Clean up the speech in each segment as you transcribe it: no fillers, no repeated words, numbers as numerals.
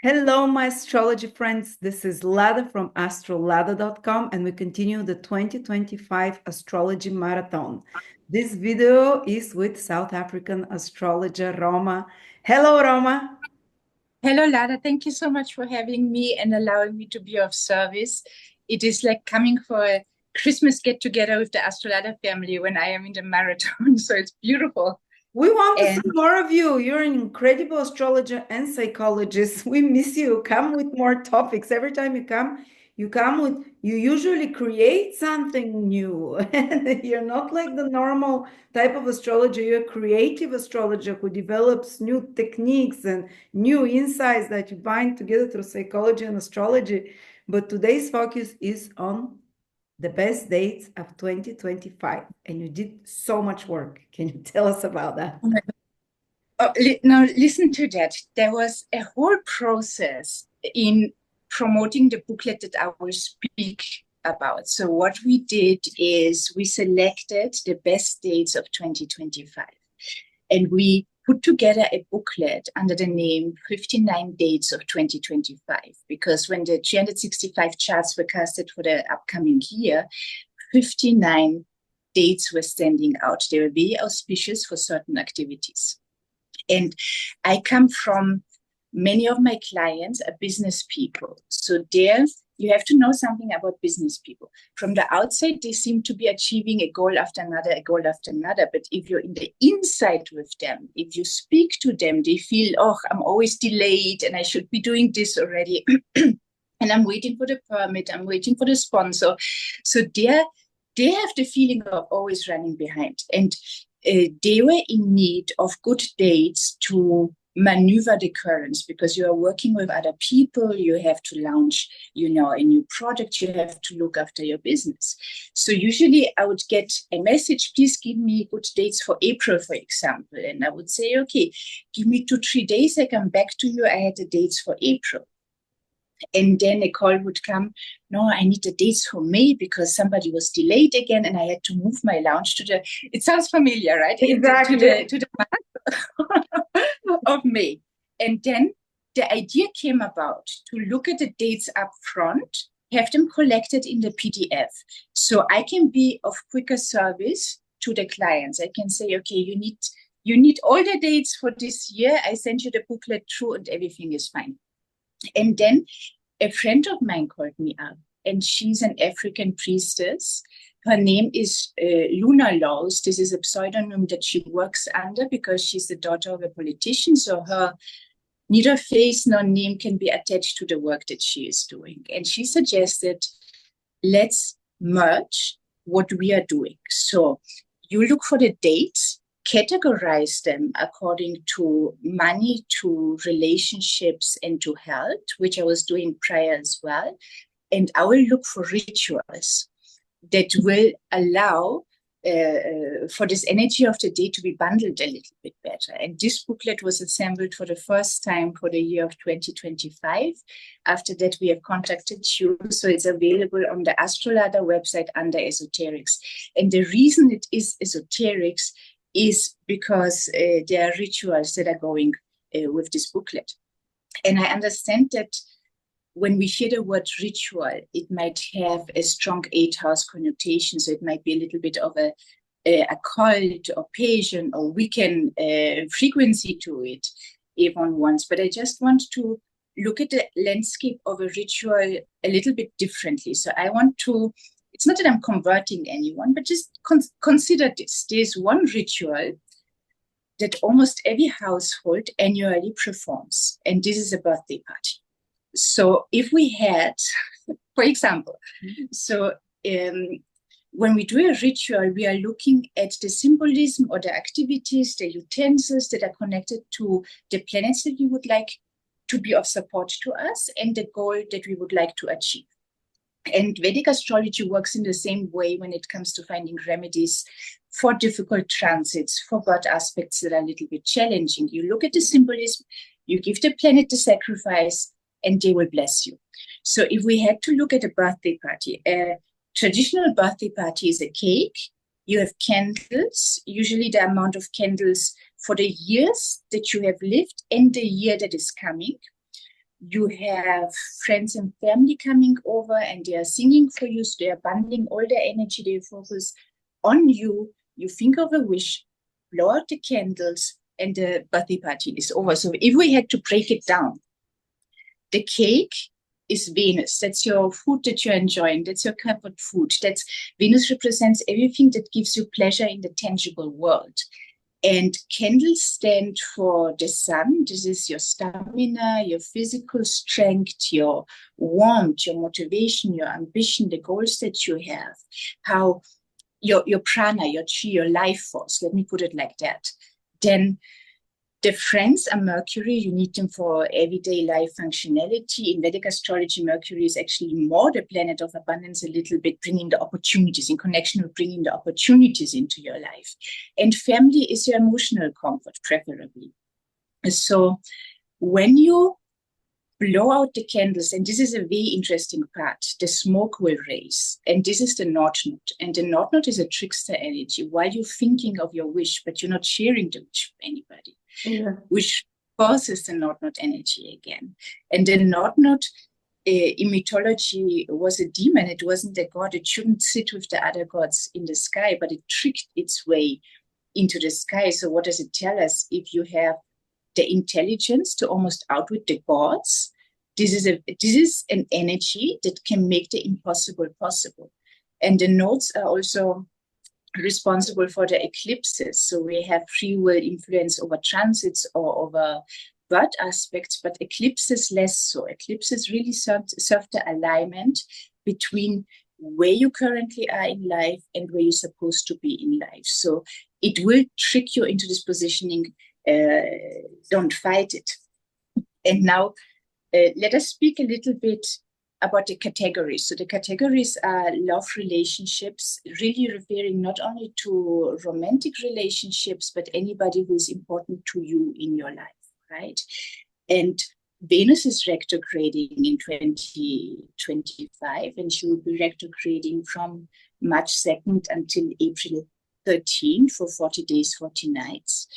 Hello, my astrology friends. This is Lada from AstroladaCom, and we continue the 2025 Astrology Marathon. This video is with South African astrologer Roma. Hello, Roma. Hello, Lada. Thank you so much for having me and allowing me to be of service. It is like coming for a Christmas get together with the AstroLada family when I am in the marathon. So it's beautiful. We want to see And more of you. You're an incredible astrologer and psychologist. We miss you. Come with more topics. Every time you usually create something new. And you're not like the normal type of astrologer. You're a creative astrologer who develops new techniques and new insights that you bind together through psychology and astrology. But today's focus is on the best dates of 2025, and you did so much work. Can you tell us about that? now listen to that. There was a whole process in promoting the booklet that I will speak about. So what we did is we selected the best dates of 2025. And we put together a booklet under the name 59 Dates of 2025, because when the 365 charts were casted for the upcoming year, 59 dates were standing out. They were very auspicious for certain activities. And I come from many of my clients are business people. So there you have to know something about business people. From the outside, they seem to be achieving a goal after another, a goal after another. But if you're in the inside with them, if you speak to them, they feel, oh, I'm always delayed and I should be doing this already. And I'm waiting for the permit, I'm waiting for the sponsor. So they have the feeling of always running behind. And they were in need of good dates to maneuver the currents, because you are working with other people, you have to launch, a new product, you have to look after your business. So usually I would get a message, please give me good dates for April, for example. And I would say, okay, give me 2-3 days, I come back to you, I had the dates for April. And then a call would come, no, I need the dates for May because somebody was delayed again and I had to move my launch to the, it sounds familiar, right? Exactly. To the month of May. And then the idea came about to look at the dates up front, have them collected in the PDF. So I can be of quicker service to the clients. I can say, okay, you need all the dates for this year. I send you the booklet through and everything is fine. And then a friend of mine called me up, and she's an African priestess. Her name is Luna Laws. This is a pseudonym that she works under because she's the daughter of a politician. So her neither face nor name can be attached to the work that she is doing. And she suggested, let's merge what we are doing. So you look for the dates, categorize them according to money, to relationships, and to health, which I was doing prior as well. And I will look for rituals that will allow for this energy of the day to be bundled a little bit better. And this booklet was assembled for the first time for the year of 2025. After that, we have contacted you. So it's available on the AstroLada website under esoterics. And the reason it is esoterics is because there are rituals that are going with this booklet. And I understand that when we hear the word ritual, it might have a strong 8th house connotation. So it might be a little bit of a occult or pagan or Wiccan frequency to it, if one wants. But I just want to look at the landscape of a ritual a little bit differently. So I want to, it's not that I'm converting anyone, but just consider this. There's one ritual that almost every household annually performs, and this is a birthday party. So if we had, for example, when we do a ritual, we are looking at the symbolism or the activities, the utensils that are connected to the planets that we would like to be of support to us and the goal that we would like to achieve. And Vedic astrology works in the same way when it comes to finding remedies for difficult transits, for birth aspects that are a little bit challenging. You look at the symbolism, you give the planet the sacrifice, and they will bless you. So if we had to look at a birthday party, a traditional birthday party is a cake. You have candles, usually the amount of candles for the years that you have lived and the year that is coming. you have friends and family coming over and they are singing for you. So they are bundling all their energy, they focus on you. You think of a wish, blow out the candles, and the birthday party is over. So if we had to break it down, the cake is Venus. That's your food that you're enjoying. That's your comfort food. That's Venus represents everything that gives you pleasure in the tangible world. And candles stand for the sun. This is your stamina, your physical strength, your warmth, your motivation, your ambition, the goals that you have, how your prana, your chi, your life force. Let me put it like that. Then the friends are Mercury. You need them for everyday life functionality. In Vedic astrology, Mercury is actually more the planet of abundance, a little bit bringing the opportunities, in connection with bringing the opportunities into your life. And family is your emotional comfort, preferably. So when you blow out the candles, and this is a very interesting part, the smoke will raise. And this is the North Node. And the North Node is a trickster energy. While you're thinking of your wish, but you're not sharing the wish with anybody. Yeah. Which causes the North Node energy again. And the North Node in mythology was a demon. It wasn't a god. It shouldn't sit with the other gods in the sky, but it tricked its way into the sky. So what does it tell us? If you have the intelligence to almost outwit the gods, this is an energy that can make the impossible possible. And the nodes are also responsible for the eclipses. So we have free will influence over transits or over birth aspects, but eclipses less so. Eclipses really serve the alignment between where you currently are in life and where you're supposed to be in life. So it will trick you into this positioning. Don't fight it. And now let us speak a little bit about the categories. So the categories are love relationships, really referring not only to romantic relationships, but anybody who is important to you in your life, right? And Venus is retrograding in 2025, and she will be retrograding from March 2nd until April 13th for 40 days, 40 nights.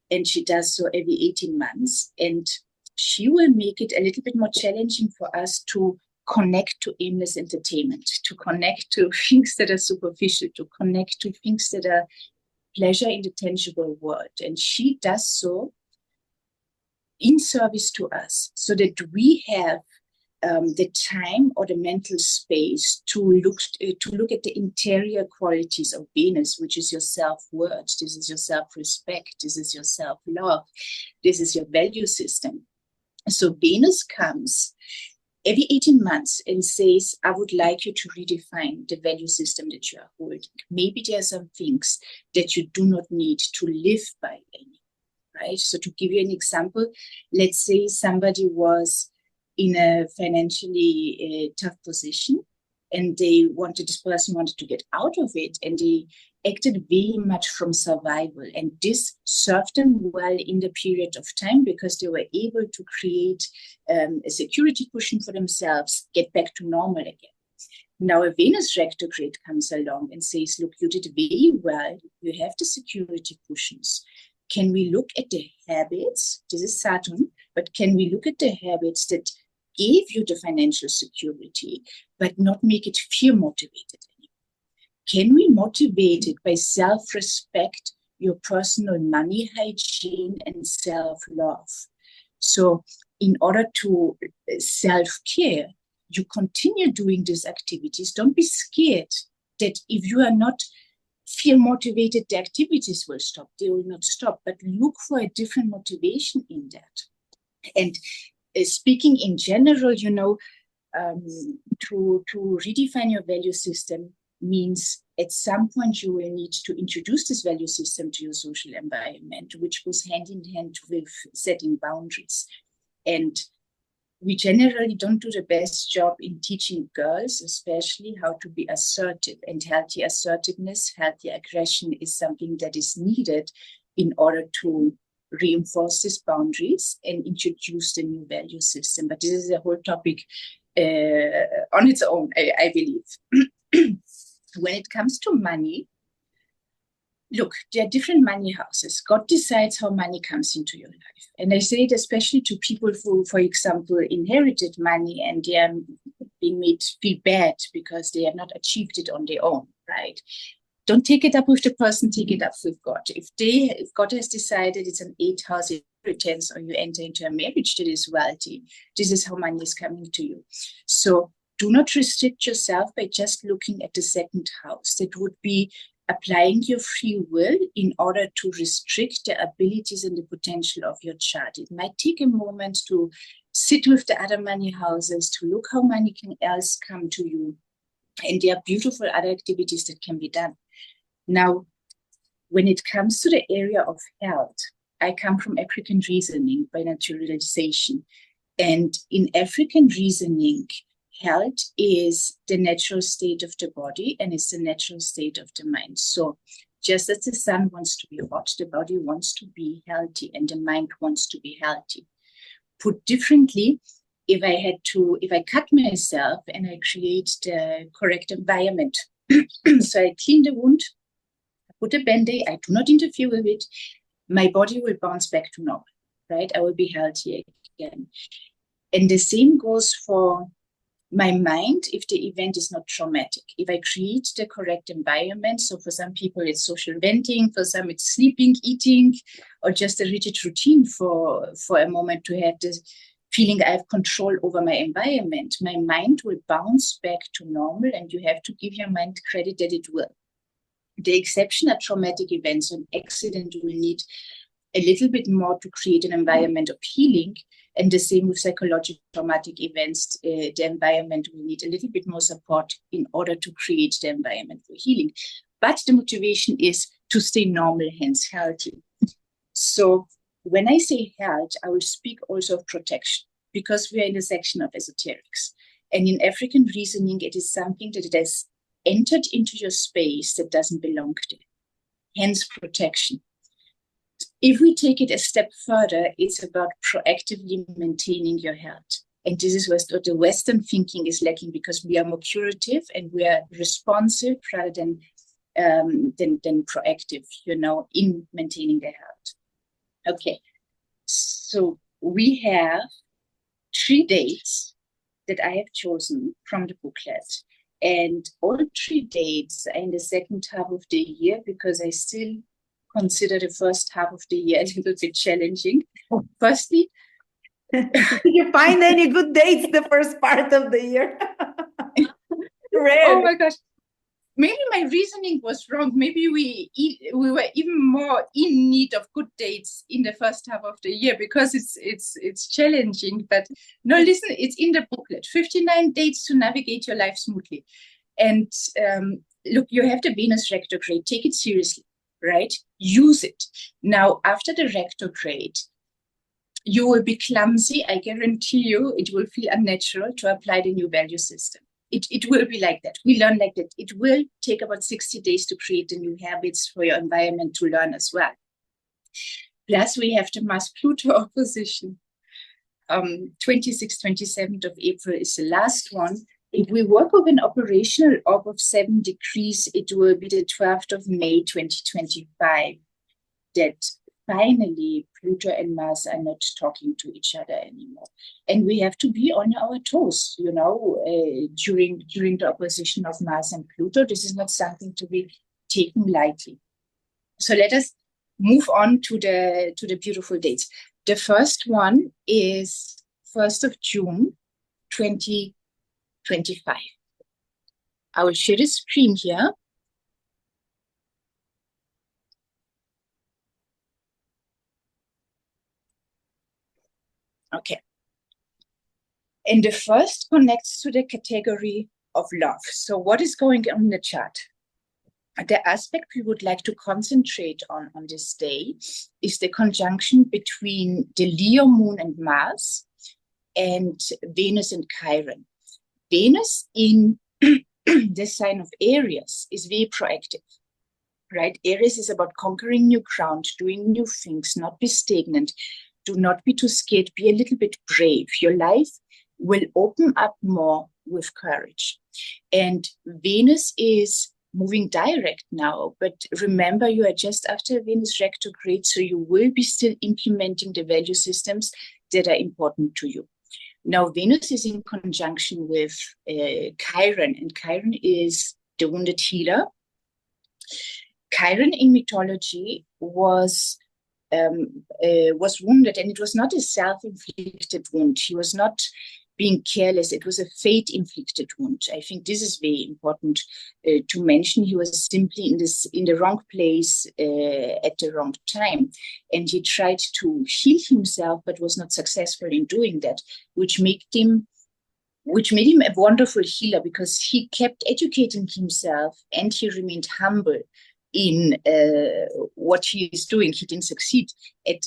And she does so every 18 months. And she will make it a little bit more challenging for us to connect to aimless entertainment, to connect to things that are superficial, to connect to things that are pleasure in the tangible world. And she does so in service to us, so that we have the time or the mental space to look at the interior qualities of Venus, which is your self-worth, this is your self-respect, this is your self-love, this is your value system. So Venus comes every 18 months and says, I would like you to redefine the value system that you are holding. Maybe there are some things that you do not need to live by anymore, right? So to give you an example, let's say somebody was in a financially tough position and this person wanted to get out of it, and they acted very much from survival. And this served them well in the period of time because they were able to create a security cushion for themselves, get back to normal again. Now a Venus retrograde comes along and says, look, you did very well. You have the security cushions. Can we look at the habits? This is Saturn, but can we look at the habits that gave you the financial security, but not make it fear motivated anymore? Can we motivate it by self-respect, your personal money hygiene, and self-love? So in order to self-care, you continue doing these activities. Don't be scared that if you are not feel motivated, the activities will stop. They will not stop, but look for a different motivation in that. And speaking in general, to redefine your value system means at some point you will need to introduce this value system to your social environment, which goes hand in hand with setting boundaries. And we generally don't do the best job in teaching girls, especially, how to be assertive. And healthy assertiveness, healthy aggression is something that is needed in order to reinforce these boundaries and introduce the new value system. But this is a whole topic on its own, I believe. When it comes to money, look, there are different money houses. God decides how money comes into your life. And I say it especially to people who, for example, inherited money and they are being made feel bad because they have not achieved it on their own, right? Don't take it up with the person, take it up with God. If God has decided it's an 8th house inheritance, or you enter into a marriage that is wealthy, this is how money is coming to you. So do not restrict yourself by just looking at the 2nd house. That would be applying your free will in order to restrict the abilities and the potential of your chart. It might take a moment to sit with the other money houses, to look how money can else come to you. And there are beautiful other activities that can be done. Now, when it comes to the area of health, I come from African reasoning by naturalization. And in African reasoning, health is the natural state of the body and it's the natural state of the mind. So just as the sun wants to be hot, the body wants to be healthy and the mind wants to be healthy. Put differently, if I cut myself and I create the correct environment, so I clean the wound, I put a Band-Aid, I do not interfere with it, my body will bounce back to normal, right? I will be healthy again. And the same goes for my mind if the event is not traumatic. If I create the correct environment, so for some people it's social venting, for some it's sleeping, eating, or just a rigid routine for a moment to have this feeling I have control over my environment, my mind will bounce back to normal, and you have to give your mind credit that it will. The exception are traumatic events. An accident will need a little bit more to create an environment of healing. And the same with psychological traumatic events, the environment will need a little bit more support in order to create the environment for healing. But the motivation is to stay normal, hence healthy. So when I say health, I will speak also of protection, because we are in the section of esoterics. And in African reasoning, it is something that it has entered into your space that doesn't belong there. Hence protection. If we take it a step further, it's about proactively maintaining your health. And this is what the Western thinking is lacking, because we are more curative and we are responsive rather than proactive, in maintaining the health. Okay, so we have 3 dates that I have chosen from the booklet. And all 3 dates are in the 2nd half of the year, because I still consider the first half of the year a little bit challenging. Firstly, did you find any good dates the first part of the year? Rare. Oh my gosh. Maybe my reasoning was wrong. Maybe we were even more in need of good dates in the first half of the year, because it's challenging. But no, listen, it's in the booklet. 59 dates to navigate your life smoothly. And look, you have the Venus retrograde. Take it seriously, right? Use it. Now, after the retrograde, you will be clumsy. I guarantee you it will feel unnatural to apply the new value system. It will be like that. We learn like that. It will take about 60 days to create the new habits for your environment to learn as well. Plus, we have the Mars-Pluto opposition. 26th, 27th of April is the last one. If we work with an operational orb of 7 degrees, it will be the 12th of May, 2025, that finally Pluto and Mars are not talking to each other anymore. And we have to be on our toes, during the opposition of Mars and Pluto. This is not something to be taken lightly. So let us move on to the beautiful dates. The first one is 1st of June, 2025. I will share the screen here. Okay. And the first connects to the category of love. So what is going on in the chart? The aspect we would like to concentrate on this day is the conjunction between the Leo moon and Mars and Venus and Chiron. Venus in the sign of Aries is very proactive, right? Aries is about conquering new ground, doing new things, not be stagnant. Do not be too scared. Be a little bit brave. Your life will open up more with courage. And Venus is moving direct now, but remember, you are just after Venus retrograde, so you will be still implementing the value systems that are important to you. Now, Venus is in conjunction with Chiron, and Chiron is the wounded healer. Chiron in mythology was wounded, and it was not a self-inflicted wound. He was not being careless. It was a fate-inflicted wound. I think this is very important to mention. He was simply in the wrong place at the wrong time, and he tried to heal himself, but was not successful in doing that, which made him a wonderful healer, because he kept educating himself and he remained humble in what he is doing. He didn't succeed at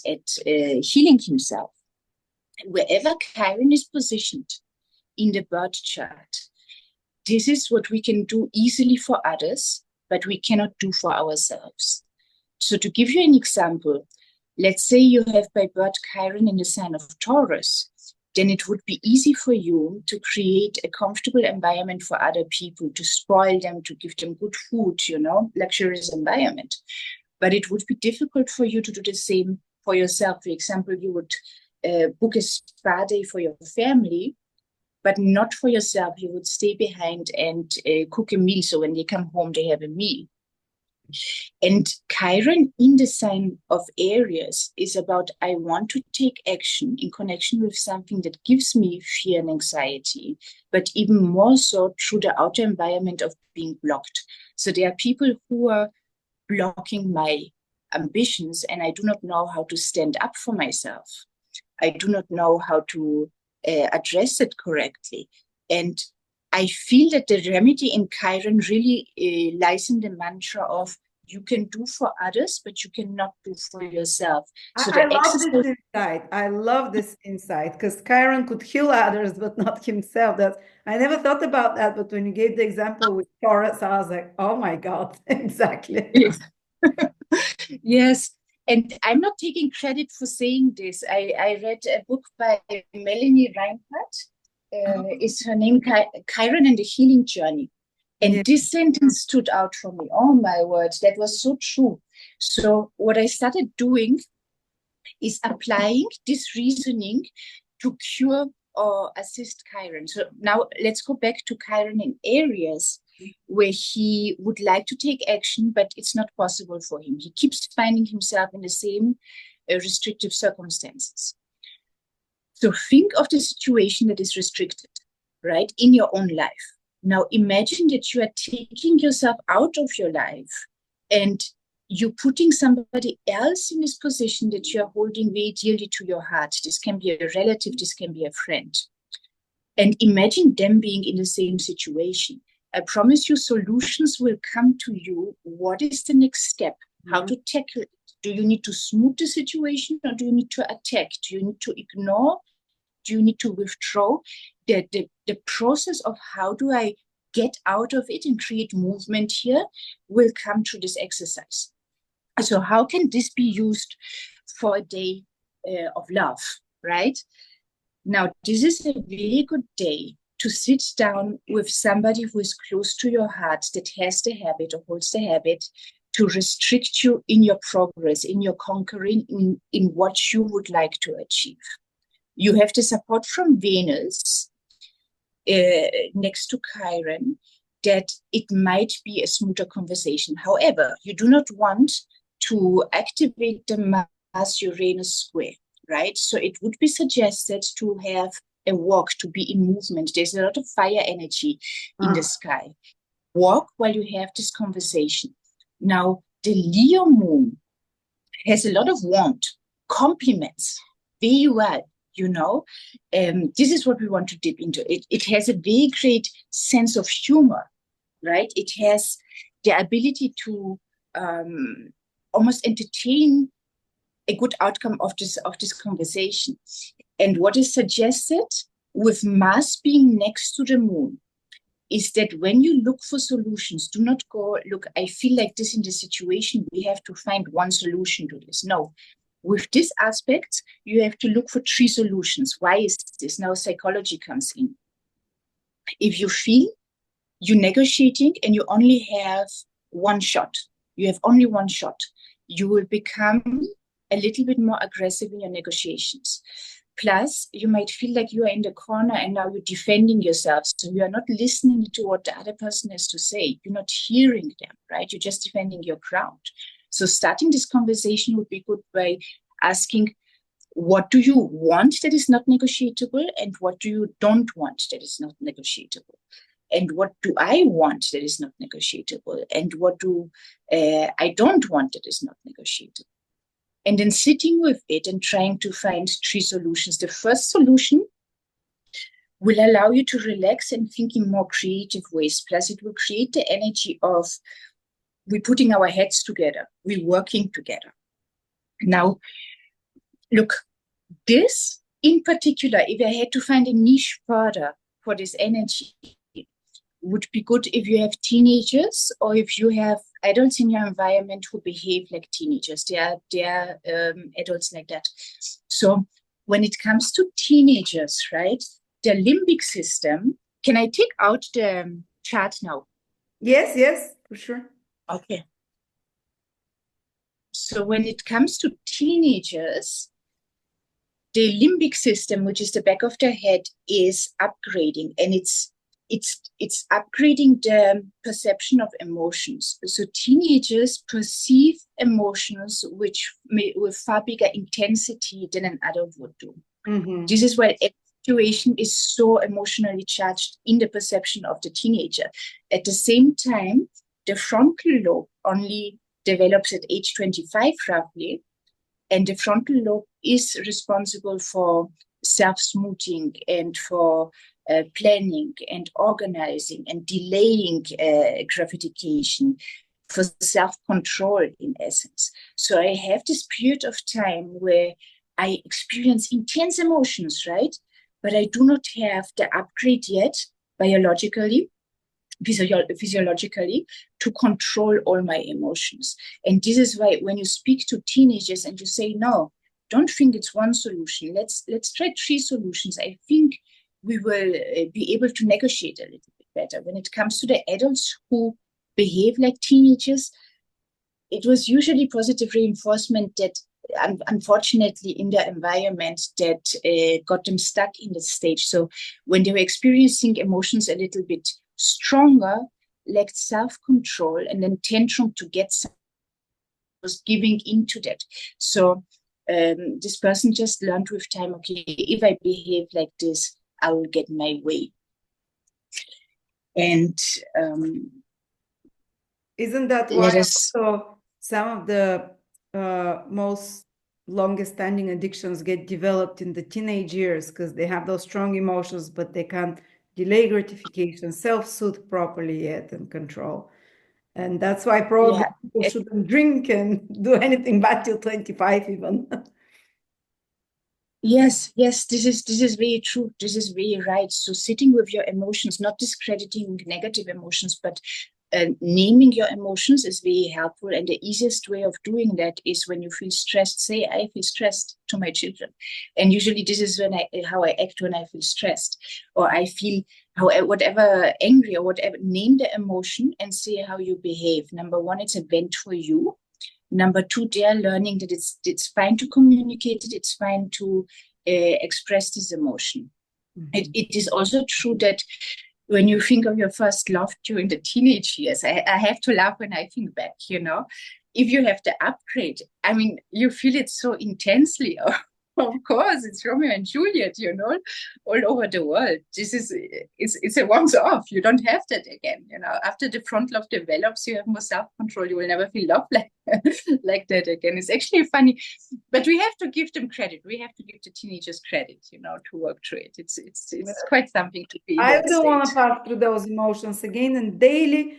healing himself. Wherever Chiron is positioned in the birth chart, this is what we can do easily for others, but we cannot do for ourselves. So to give you an example, let's say you have by birth Chiron in the sign of Taurus, then it would be easy for you to create a comfortable environment for other people, to spoil them, to give them good food, luxurious environment. But it would be difficult for you to do the same for yourself. For example, you would book a spa day for your family, but not for yourself. You would stay behind and cook a meal, so when they come home, they have a meal. And Chiron in the sign of Aries is about, I want to take action in connection with something that gives me fear and anxiety, but even more so through the outer environment of being blocked. So there are people who are blocking my ambitions, and I do not know how to stand up for myself. I do not know how to address it correctly. And I feel that the remedy in Chiron really lies in the mantra of, you can do for others, but you cannot do for yourself. So I love this insight. I love this insight, because Chiron could heal others, but not himself. I never thought about that, but when you gave the example with Taurus, I was like, oh my God, exactly. Yes. Yes. And I'm not taking credit for saying this. I read a book by Melanie Reinhardt. Is her name Chiron and the Healing Journey? And this sentence stood out for me. Oh my word, that was so true. So what I started doing is applying this reasoning to cure or assist Chiron. So now let's go back to Chiron in Aries, where he would like to take action, but it's not possible for him. He keeps finding himself in the same restrictive circumstances. So think of the situation that is restricted, right, in your own life. Now imagine that you are taking yourself out of your life and you're putting somebody else in this position that you are holding very dearly to your heart. This can be a relative, this can be a friend. And imagine them being in the same situation. I promise you, solutions will come to you. What is the next step? How to tackle it? Do you need to smooth the situation, or do you need to attack? Do you need to ignore? Do you need to withdraw? The process of how do I get out of it and create movement here will come through this exercise. So how can this be used for a day of love, right? Now, this is a very good day to sit down with somebody who is close to your heart, that has the habit or holds the habit to restrict you in your progress, in your conquering, in what you would like to achieve. You have the support from Venus next to Chiron, that it might be a smoother conversation. However, you do not want to activate the Mars-Uranus square, right? So it would be suggested to have a walk, to be in movement. There's a lot of fire energy in the sky. Walk while you have this conversation. Now, the Leo moon has a lot of warmth, compliments very well, this is what we want to dip into. It has a very great sense of humor, right? It has the ability to almost entertain a good outcome of this conversation. And what is suggested with Mars being next to the moon is that when you look for solutions, do not go, look, I feel like this in the situation, we have to find one solution to this. No. With this aspect, you have to look for 3 solutions. Why is this? Now psychology comes in. If you feel you're negotiating and you only have one shot. You have only one shot. You will become a little bit more aggressive in your negotiations. Plus, you might feel like you are in the corner and now you're defending yourself. So you are not listening to what the other person has to say. You're not hearing them, right? You're just defending your ground. So starting this conversation would be good by asking, what do you want that is not negotiable, and what do you don't want that is not negotiable? And what do I want that is not negotiable? And what do I don't want that is not negotiable? And then sitting with it and trying to find 3 solutions. The first solution will allow you to relax and think in more creative ways. Plus, it will create the energy of we're putting our heads together, we're working together. Now, look, this in particular, if I had to find a niche further for this energy, would be good if you have teenagers or if you have adults in your environment who behave like teenagers. They are adults like that. So when it comes to teenagers, right, the limbic system, can I take out the chart now? Yes, for sure. Okay. So when it comes to teenagers, the limbic system, which is the back of their head, is upgrading, and it's upgrading the perception of emotions. So teenagers perceive emotions with far bigger intensity than an adult would do. Mm-hmm. This is why every situation is so emotionally charged in the perception of the teenager. At the same time, the frontal lobe only develops at age 25 roughly, and the frontal lobe is responsible for self-smoothing and for planning and organizing and delaying gratification, for self-control in essence. So I have this period of time where I experience intense emotions, right? But I do not have the upgrade yet biologically, physiologically, to control all my emotions. And this is why when you speak to teenagers and you say, no, don't think it's one solution, let's try 3 solutions, I think we will be able to negotiate a little bit better. When it comes to the adults who behave like teenagers, it was usually positive reinforcement that unfortunately in their environment that got them stuck in that stage. So when they were experiencing emotions a little bit stronger, lacked self-control, and then tantrum to get something, was giving into that. So this person just learned with time, okay, if I behave like this, I will get my way. And isn't that why also some of the most longest standing addictions get developed in the teenage years, because they have those strong emotions, but they can't delay gratification, self-soothe properly yet, and control. And that's why probably people shouldn't drink and do anything bad till 25 even. Yes, this is very true. This is very right. So sitting with your emotions, not discrediting negative emotions, but naming your emotions is very helpful. And the easiest way of doing that is when you feel stressed, say, I feel stressed to my children. And usually this is how I act when I feel stressed, or I feel whatever, angry or whatever. Name the emotion and say how you behave. Number 1, it's a vent for you. Number 2, they are learning that it's fine to communicate it. It's fine to express this emotion. Mm-hmm. It is also true that when you think of your first love during the teenage years, I have to laugh when I think back, if you have the upgrade, I mean, you feel it so intensely. Of course, it's Romeo and Juliet, all over the world. It's a once off. You don't have that again. After the front love develops, you have more self-control. You will never feel love like that again. It's actually funny, but we have to give them credit. We have to give the teenagers credit, to work through it. It's quite something to be. I don't want to pass through those emotions again. And daily,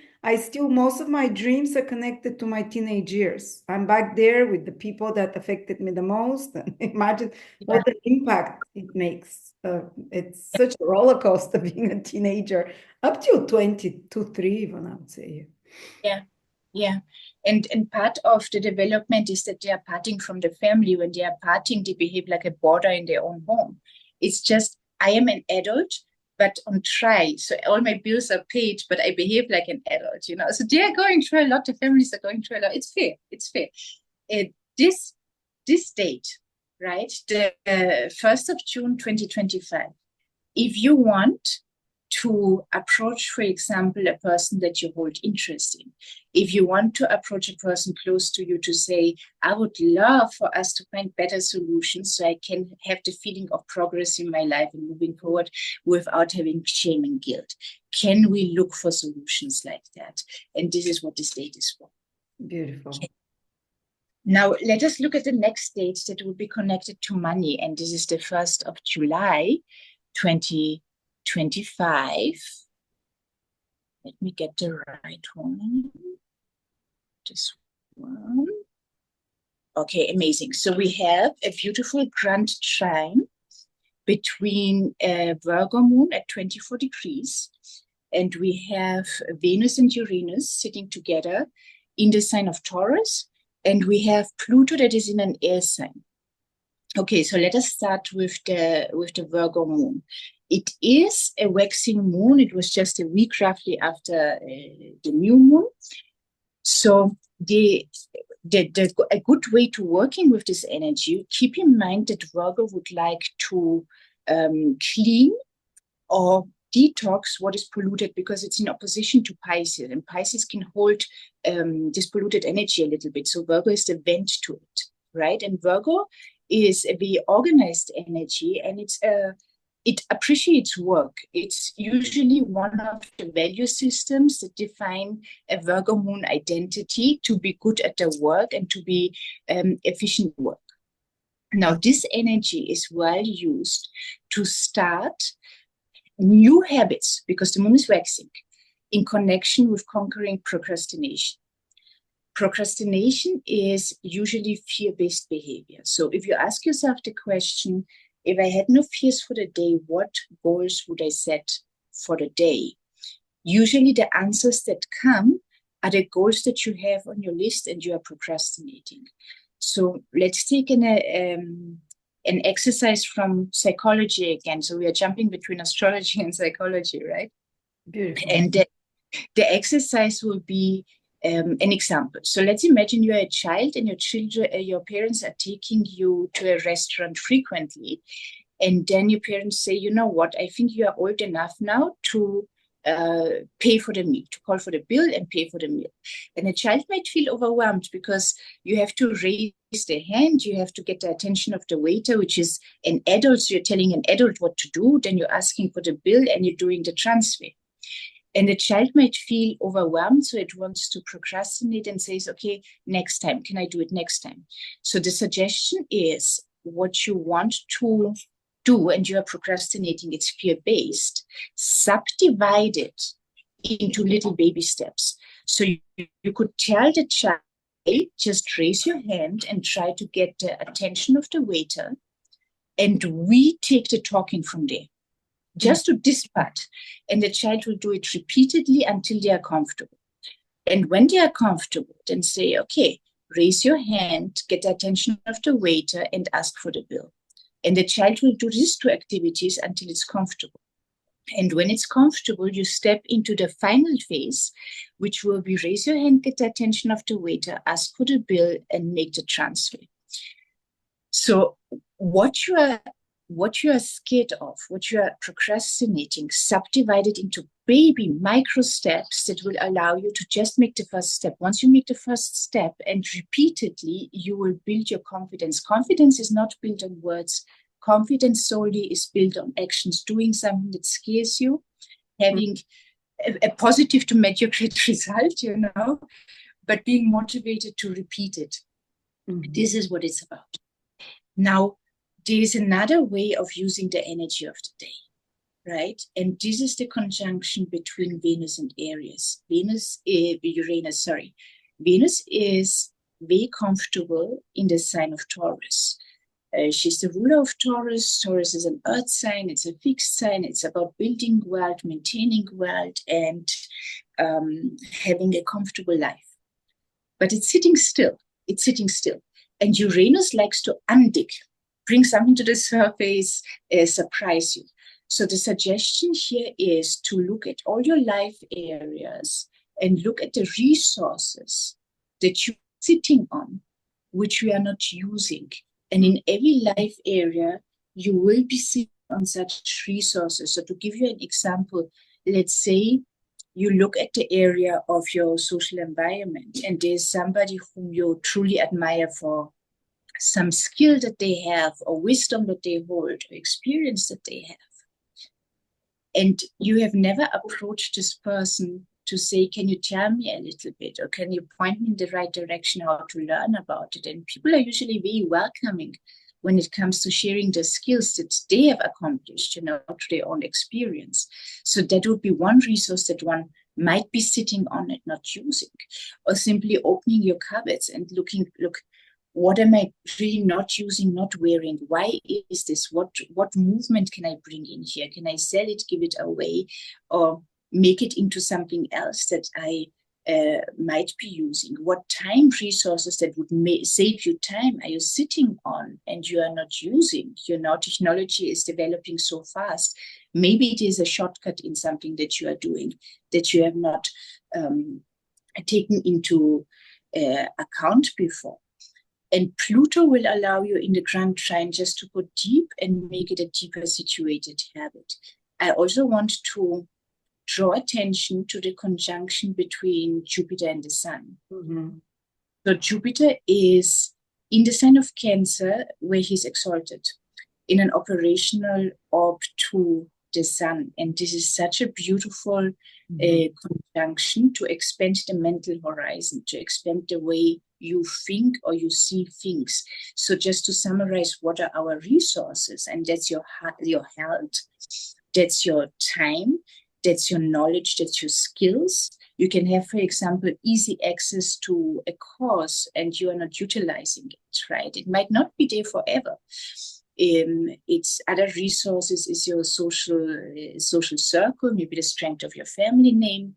most of my dreams are connected to my teenage years. I'm back there with the people that affected me the most. And imagine what the impact it makes. It's such a roller coaster being a teenager, up to 22, 3 even, I would say. Yeah. And part of the development is that they are parting from the family. When they are parting, they behave like a boarder in their own home. It's just, I am an adult. but on trial. So all my bills are paid, but I behave like an adult, you know. So they are going through a lot. The families are going through a lot. It's fair. It's fair. This date, right? The 1st of June, 2025. If you want to approach, for example, a person that you hold interest in, if you want to approach a person close to you to say, I would love for us to find better solutions so I can have the feeling of progress in my life and moving forward without having shame and guilt. Can we look for solutions like that? And this is what this date is for. Beautiful. Okay. Now, let us look at the next date that will be connected to money. And this is the 1st of July, 2025. Let me get the right one. This one. Okay, amazing. So we have a beautiful grand trine between Virgo moon at 24 degrees. And we have Venus and Uranus sitting together in the sign of Taurus. And we have Pluto that is in an air sign. Okay, so let us start with the Virgo moon. It is a waxing moon. It was just a week roughly after the new moon. So a good way to working with this energy, keep in mind that Virgo would like to clean or detox what is polluted because it's in opposition to Pisces, and Pisces can hold this polluted energy a little bit. So Virgo is the vent to it, right? And Virgo is a very organized energy, and it appreciates work. It's usually one of the value systems that define a Virgo moon identity, to be good at the work and to be efficient work. Now, this energy is well used to start new habits, because the moon is waxing, in connection with conquering procrastination. Procrastination is usually fear-based behavior. So if you ask yourself the question, if I had no fears for the day, what goals would I set for the day? Usually the answers that come are the goals that you have on your list and you are procrastinating. So let's take an exercise from psychology again. So we are jumping between astrology and psychology, right? Beautiful. And the exercise will be an example. So let's imagine you're a child and your parents are taking you to a restaurant frequently. And then your parents say, you know what, I think you are old enough now to pay for the meal, to call for the bill and pay for the meal. And a child might feel overwhelmed because you have to raise the hand, you have to get the attention of the waiter, which is an adult. So you're telling an adult what to do, then you're asking for the bill and you're doing the transfer. And the child might feel overwhelmed, so it wants to procrastinate and says, okay, next time, can I do it next time? So the suggestion is, what you want to do and you are procrastinating, it's fear-based, subdivide it into little baby steps. So you could tell the child, just raise your hand and try to get the attention of the waiter, and we take the talking from there. Just to this part, and the child will do it repeatedly until they are comfortable. And when they are comfortable, then say, okay, raise your hand, get the attention of the waiter, and ask for the bill. And the child will do these two activities until it's comfortable. And when it's comfortable, you step into the final phase, which will be raise your hand, get the attention of the waiter, ask for the bill, and make the transfer. So what you are scared of, what you are procrastinating, subdivided into baby micro steps that will allow you to just make the first step. Once you make the first step and repeatedly, you will build your confidence. Confidence is not built on words. Confidence solely is built on actions, doing something that scares you, having a positive to mediocre result, you know, but being motivated to repeat it. Mm-hmm. This is what it's about. Now, there is another way of using the energy of the day, right? And this is the conjunction between Venus and Aries. Venus is very comfortable in the sign of Taurus. She's the ruler of Taurus. Taurus is an earth sign. It's a fixed sign. It's about building wealth, maintaining wealth, and having a comfortable life. But it's sitting still. It's sitting still. And Uranus likes to undig, bring something to the surface, surprise you. So the suggestion here is to look at all your life areas and look at the resources that you're sitting on, which we are not using. And in every life area, you will be sitting on such resources. So to give you an example, let's say you look at the area of your social environment and there's somebody whom you truly admire for some skill that they have or wisdom that they hold or experience that they have. And you have never approached this person to say, can you tell me a little bit, or can you point me in the right direction how to learn about it? And people are usually very welcoming when it comes to sharing the skills that they have accomplished, you know, through their own experience. So that would be one resource that one might be sitting on and not using, or simply opening your cupboards and look, what am I really not using, not wearing? Why is this? What movement can I bring in here? Can I sell it, give it away, or make it into something else that I might be using? What time resources that would save you time are you sitting on and you are not using? You know, technology is developing so fast. Maybe it is a shortcut in something that you are doing that you have not taken into account before. And Pluto will allow you in the Grand Trine just to go deep and make it a deeper situated habit. I also want to draw attention to the conjunction between Jupiter and the Sun. Mm-hmm. So Jupiter is in the sign of Cancer, where he's exalted, in an operational orb to the Sun. And this is such a beautiful conjunction to expand the mental horizon, to expand the way you think or you see things. So just to summarize, what are our resources? And that's your health, that's your time, that's your knowledge, that's your skills. You can have, for example, easy access to a course and you are not utilizing it, right? It might not be there forever. Its other resources is your social circle, maybe the strength of your family name,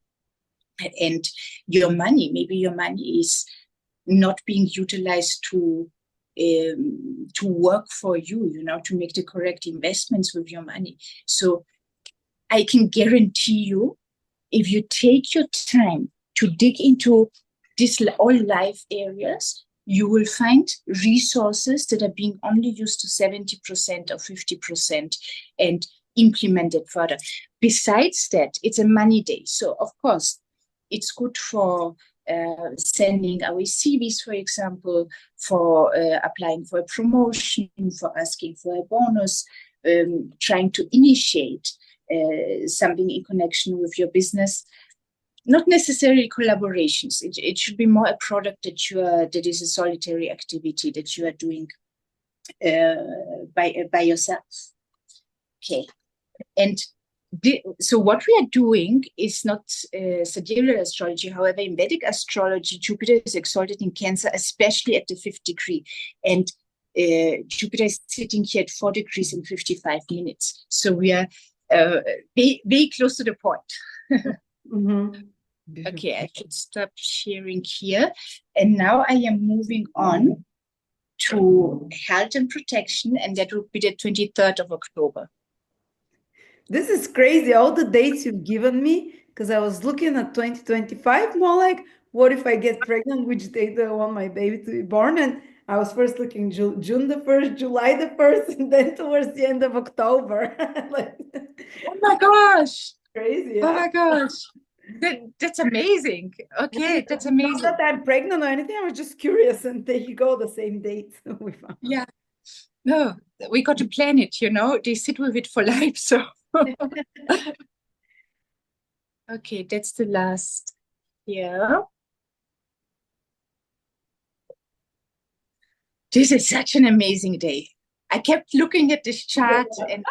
and your money. Maybe your money is not being utilized to work for you, you know, to make the correct investments with your money. So I can guarantee you, if you take your time to dig into all life areas, you will find resources that are being only used to 70% or 50% and implemented further. Besides that, it's a money day. So, of course, it's good for sending away CVs, for example, for applying for a promotion, for asking for a bonus, trying to initiate something in connection with your business. Not necessarily collaborations. It should be more a product that is a solitary activity that you are doing by yourself. Okay, and so what we are doing is not sidereal astrology. However, in Vedic astrology, Jupiter is exalted in Cancer, especially at the 5th degree, and Jupiter is sitting here at 4 degrees and 55 minutes. So we are very close to the point. Okay, I should stop sharing here. And now I am moving on to health and protection, and that will be the 23rd of October. This is crazy, all the dates you've given me, because I was looking at 2025, more like, what if I get pregnant, which date do I want my baby to be born? And I was first looking June the 1st, July the 1st, and then towards the end of October. Like, oh my gosh. Crazy. Yeah? Oh my gosh. That's amazing. Okay, that's amazing. Not that I'm pregnant or anything, I was just curious, and there you go, the same date we found. Yeah. No, we got to plan it, you know, they sit with it for life, so. Okay, that's the last here. This is such an amazing day. I kept looking at this chart and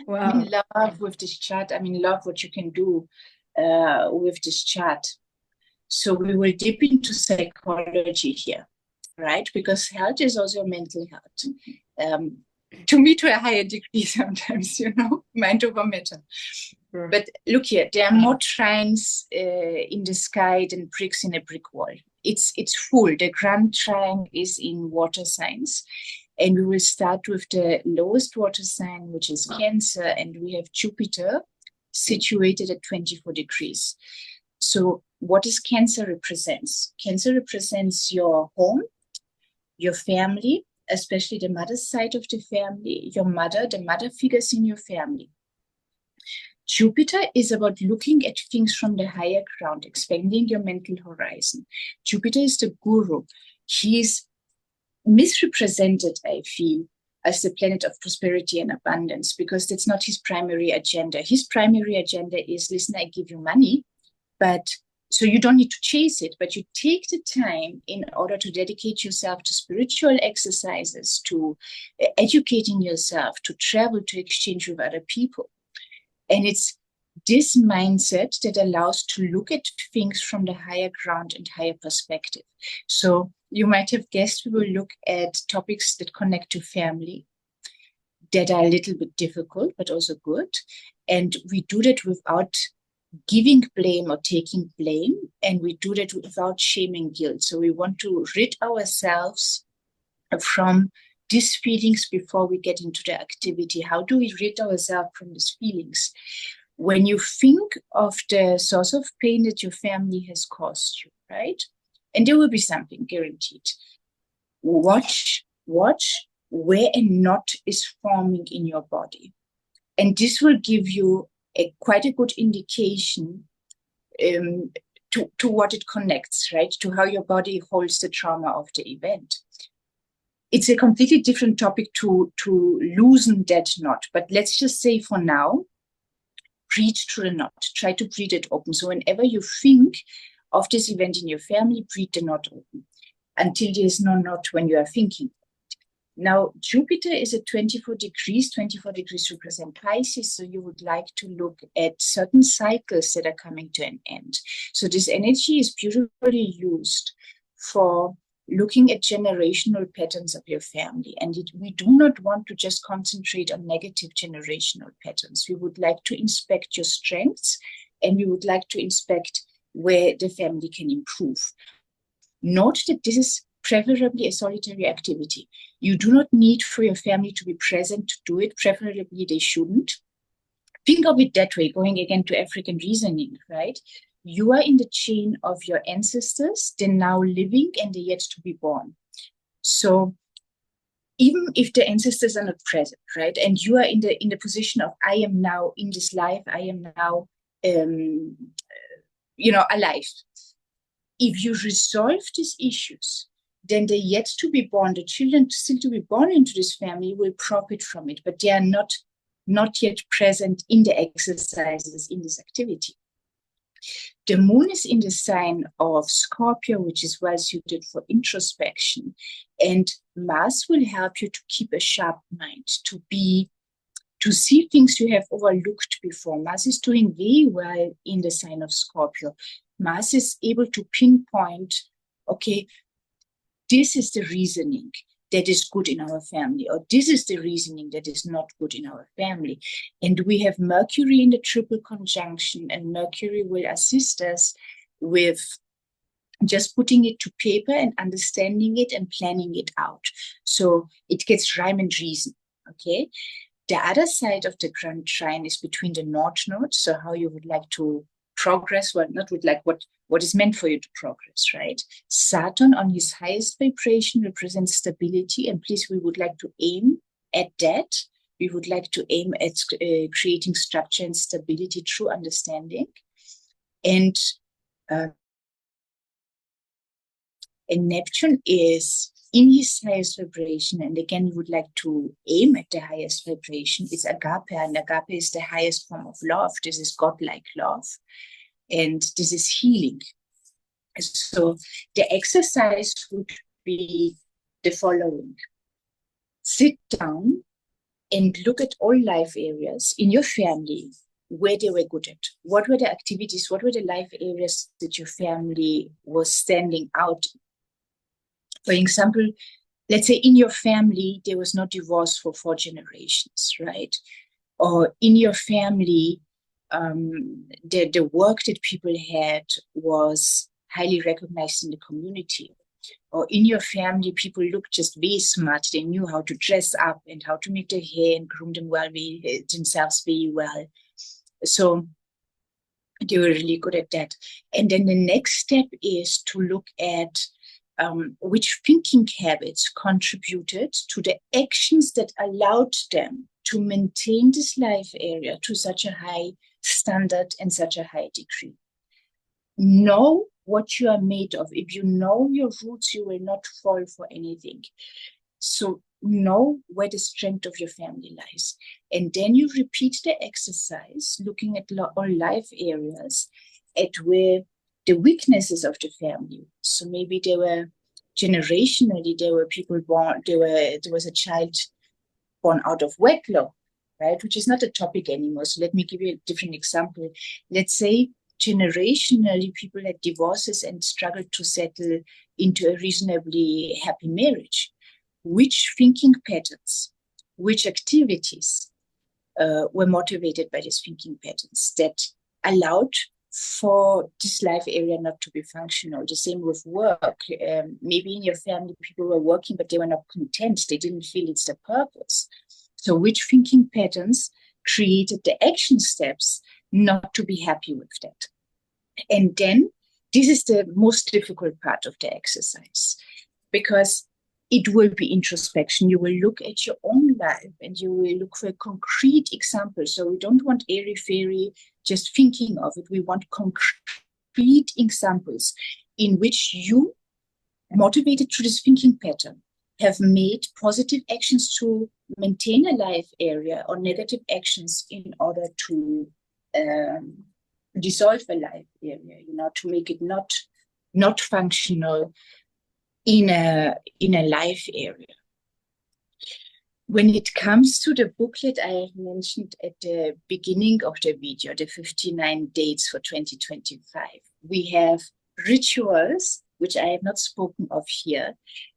Wow. I'm in love with this chart. I'm in love what you can do with this chart. So we will dip into psychology here, right? Because health is also mental health. To me, to a higher degree sometimes, you know, mind over matter. Sure. But look here, there are more trines in the sky than bricks in a brick wall. It's full. The Grand Trine is in water signs. And we will start with the lowest water sign, which is Cancer, and we have Jupiter situated at 24 degrees. So what does Cancer represents? Cancer represents your home, your family, especially the mother's side of the family, your mother, the mother figures in your family. Jupiter is about looking at things from the higher ground, expanding your mental horizon. Jupiter is the guru. He's misrepresented, I feel, as the planet of prosperity and abundance, because that's not his primary agenda. His primary agenda is, listen, I give you money, but so you don't need to chase it, but you take the time in order to dedicate yourself to spiritual exercises, to educating yourself, to travel, to exchange with other people. And it's this mindset that allows to look at things from the higher ground and higher perspective. So you might have guessed we will look at topics that connect to family, that are a little bit difficult, but also good. And we do that without giving blame or taking blame. And we do that without shame and guilt. So we want to rid ourselves from these feelings before we get into the activity. How do we rid ourselves from these feelings? When you think of the source of pain that your family has caused you, right? And there will be something guaranteed. Watch where a knot is forming in your body. And this will give you quite a good indication to what it connects, right? To how your body holds the trauma of the event. It's a completely different topic to loosen that knot. But let's just say for now, breathe through the knot. Try to breathe it open. So whenever you think of this event in your family, breathe the knot open until there is no knot when you are thinking. Now, Jupiter is at 24 degrees. 24 degrees represent Pisces. So you would like to look at certain cycles that are coming to an end. So this energy is beautifully used for looking at generational patterns of your family. And we do not want to just concentrate on negative generational patterns. We would like to inspect your strengths, and we would like to inspect where the family can improve. Note that this is preferably a solitary activity. You do not need for your family to be present to do it. Preferably, they shouldn't. Think of it that way, going again to African reasoning, right? You are in the chain of your ancestors, they're now living and they're yet to be born. So even if the ancestors are not present, right, and you are in the position of, I am now in this life, I am now, alive. If you resolve these issues, then the yet to be born, the children still to be born into this family will profit from it, but they are not yet present in the exercises, in this activity. The moon is in the sign of Scorpio, which is well suited for introspection. And Mars will help you to keep a sharp mind, to see things you have overlooked before. Mars is doing very well in the sign of Scorpio. Mars is able to pinpoint, okay, this is the reasoning that is good in our family, or this is the reasoning that is not good in our family. And we have Mercury in the triple conjunction, and Mercury will assist us with just putting it to paper and understanding it and planning it out. So it gets rhyme and reason, okay? The other side of the grand trine is between the North Node, so how you would like to progress, well, not would like, what is meant for you to progress, right? Saturn on his highest vibration represents stability, and please, we would like to aim at that. We would like to aim at creating structure and stability through understanding. And Neptune is in his highest vibration, and again, you would like to aim at the highest vibration. It's agape, and agape is the highest form of love. This is godlike love, and this is healing. So the exercise would be the following. Sit down and look at all life areas in your family where they were good at. What were the activities, what were the life areas that your family was standing out in? For example, let's say in your family, there was no divorce for 4 generations, right? Or in your family, the work that people had was highly recognized in the community. or in your family, people look just very smart. They knew how to dress up and how to make their hair and groom themselves very well. So they were really good at that. And then the next step is to look at which thinking habits contributed to the actions that allowed them to maintain this life area to such a high standard and such a high degree. Know what you are made of. If you know your roots, you will not fall for anything. So know where the strength of your family lies. And then you repeat the exercise, looking at all life areas, at where the weaknesses of the family. So maybe there were generationally, there were people born, there was a child born out of wedlock, right? Which is not a topic anymore. So let me give you a different example. Let's say generationally, people had divorces and struggled to settle into a reasonably happy marriage. Which thinking patterns, which activities were motivated by these thinking patterns that allowed for this life area not to be functional? The same with work. Maybe in your family, people were working, but they were not content. They didn't feel it's their purpose. So which thinking patterns created the action steps not to be happy with that? And then this is the most difficult part of the exercise, because it will be introspection. You will look at your own life and you will look for a concrete example. So we don't want airy-fairy just thinking of it. We want concrete examples in which you, motivated through this thinking pattern, have made positive actions to maintain a life area or negative actions in order to dissolve a life area, to make it not functional in a life area. When it comes to the booklet I have mentioned at the beginning of the video, the 59 dates for 2025, we have rituals, which I have not spoken of here,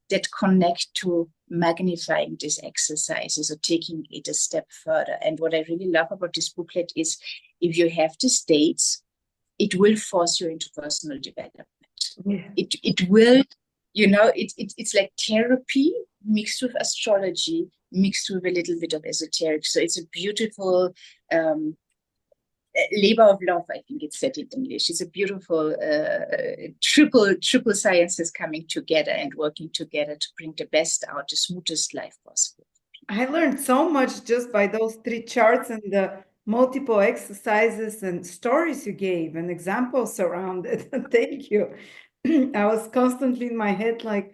that connect to magnifying these exercises or taking it a step further. And what I really love about this booklet is if you have these dates, it will force you into personal development. Yeah. It will, it's like therapy mixed with astrology, mixed with a little bit of esoteric. So it's a beautiful labor of love, I think it's said in English. It's a beautiful triple sciences coming together and working together to bring the best out, the smoothest life possible. I learned so much just by those 3 charts and the multiple exercises and stories you gave and examples around it. Thank you. I was constantly in my head, like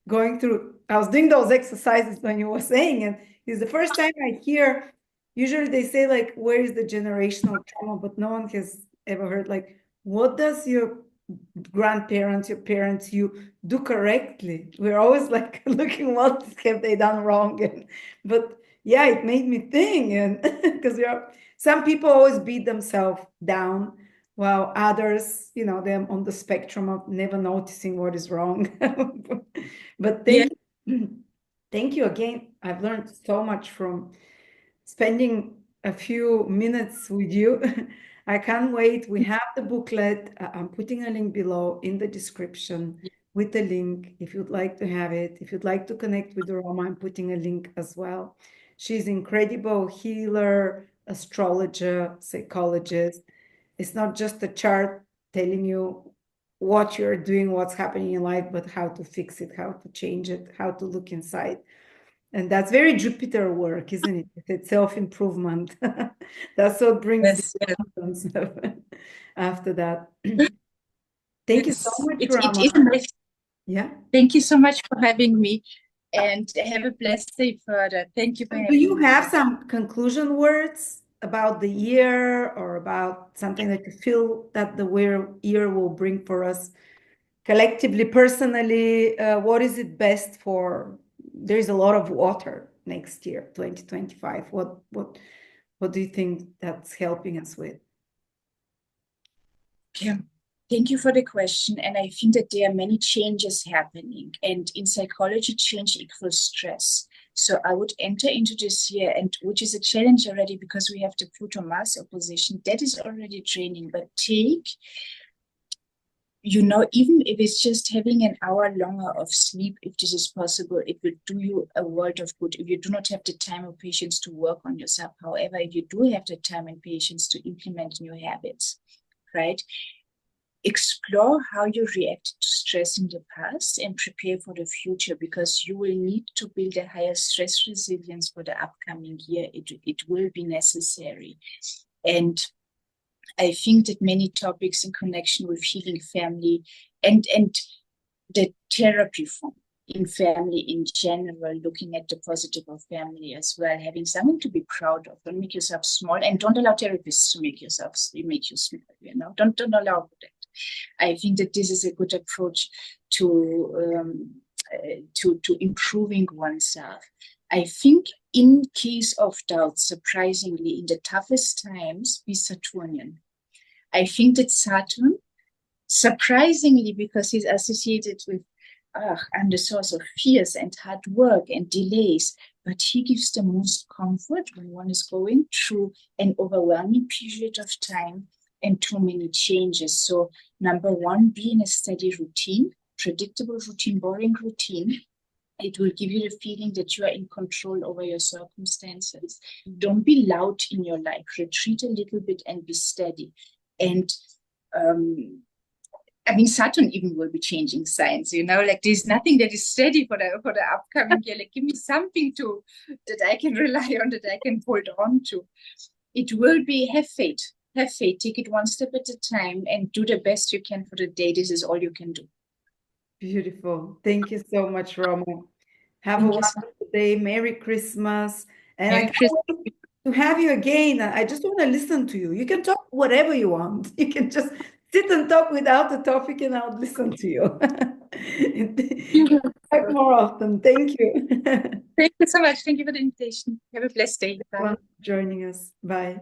going through, I was doing those exercises when you were saying, and it's the first time I hear, usually they say like, where is the generational trauma? But no one has ever heard like, what does your grandparents, your parents, you do correctly? We're always like looking what have they done wrong. But yeah, it made me think, and because some people always beat themselves down, while others, they're on the spectrum of never noticing what is wrong. But thank you again. I've learned so much from spending a few minutes with you. I can't wait. We have the booklet. I'm putting a link below in the description with the link if you'd like to have it. If you'd like to connect with Roma, I'm putting a link as well. She's incredible healer, astrologer, psychologist. It's not just a chart telling you what you're doing, what's happening in life, but how to fix it, how to change it, how to look inside. And that's very Jupiter work, isn't it? It's self-improvement. That's what brings the confidence after that. Thank you so much, Roma. Yeah. Thank you so much for having me, and have a blessed day further. Thank you for having me. Do you have some conclusion words about the year or about something that you feel that the year will bring for us collectively, personally? What is it best for? There's a lot of water next year, 2025. What do you think that's helping us with? Yeah. Thank you for the question. And I think that there are many changes happening. And in psychology, change equals stress. So I would enter into this year, and which is a challenge already because we have the Pluto-Mars opposition. That is already draining. But take even if it's just having an hour longer of sleep, if this is possible, it will do you a world of good. If you do not have the time or patience to work on yourself, however, if you do have the time and patience to implement new habits, right? Explore how you reacted to stress in the past and prepare for the future, because you will need to build a higher stress resilience for the upcoming year. It will be necessary. And I think that many topics in connection with healing family and the therapy form in family in general, looking at the positive of family as well, having something to be proud of. Don't make yourself small, and don't allow therapists to make you small. Don't allow that. I think that this is a good approach to improving oneself. I think in case of doubt, surprisingly, in the toughest times, be Saturnian. I think that Saturn, surprisingly, because he's associated with, I'm the source of fears and hard work and delays, but he gives the most comfort when one is going through an overwhelming period of time and too many changes. So number one, be in a steady routine, predictable routine, boring routine. It will give you the feeling that you are in control over your circumstances. Don't be loud in your life. Retreat a little bit and be steady. And I mean, Saturn even will be changing signs, like there's nothing that is steady for the upcoming year. Like, give me something that I can rely on, that I can hold on to. It will be, have faith, take it one step at a time and do the best you can for the day. This is all you can do. Beautiful. Thank you so much, Roma. Have a wonderful day. Merry Christmas. And I can't wait to have you again. I just want to listen to you. You can talk whatever you want. You can just sit and talk without the topic and I'll listen to you. Talk more often. Thank you. Thank you so much. Thank you for the invitation. Have a blessed day. Bye. Thanks for joining us. Bye.